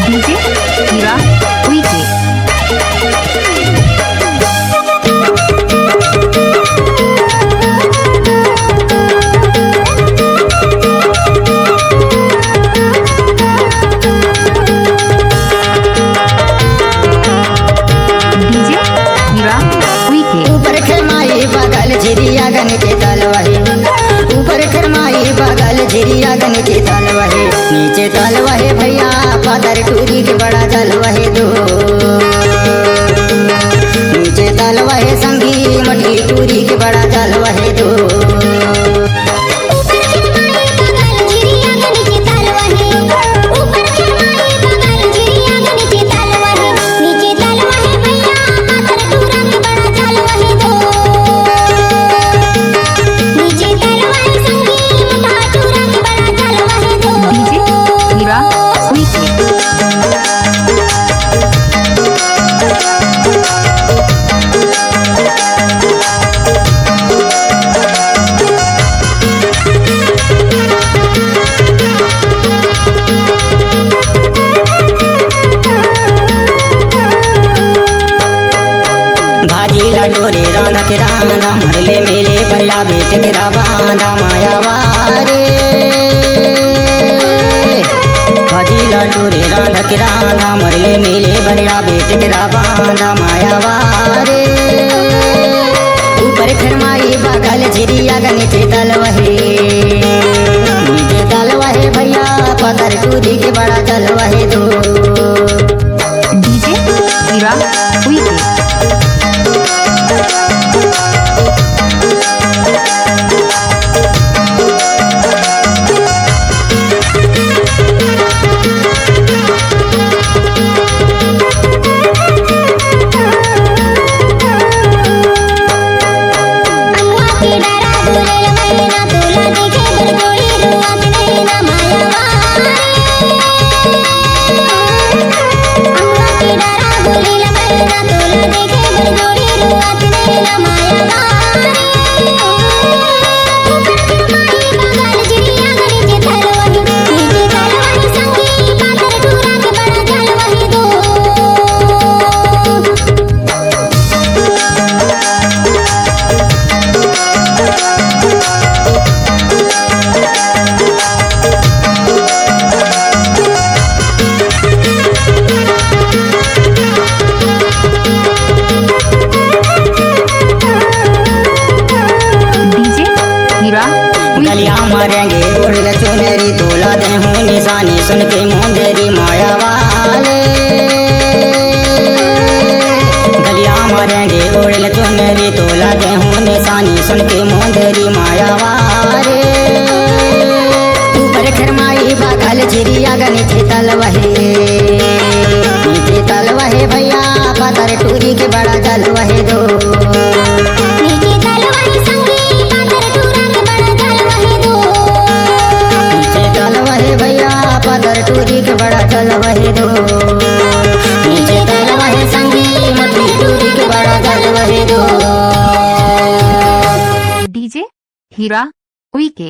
DJ हीरा VK. DJ हीरा VK. ऊपर खरमाई बगल झिरिया गन के तल वही, ऊपर खरमाई बगल झिरिया गन के तल वही, नीचे तल वही भैया पादर टूरी के बड़ा तल वही दो, नीचे तल वही संगी मटी टूरी के बड़ा तल वही दो। डोरे राधा के राधा मरले मेरे भैया बेटे के राधा माया वारे, भजीला डोरे राधा के राधा मरले मेरे भैया बेटे के राधा माया वारे। ऊपर खरमाई बगल झिरिया गन के तल वही, नीचे तल वही भैया पदर टूरी के बड़ा तल वही दो। डीजे हीरा वीके। गलिया मारेंगे उड़ल चुनेरी तोला दे हूँ निशानी सुन के मोंदेरी माया वाले, गलिया मारेंगे उड़ल चुनेरी तोला दे हूँ निशानी सुन के मोंदेरी माया वाले। ऊपर खरमाई बगल झिरिया गन के तल वही, नीचे तल वही भैया पदर टूरी के बड़ा तल वही दो। पदर टूरी के बड़ा तल वही दो, नीचे तल वही संगी मटी टूरी के बड़ा तल वही दो। डीजे हीरा वीके।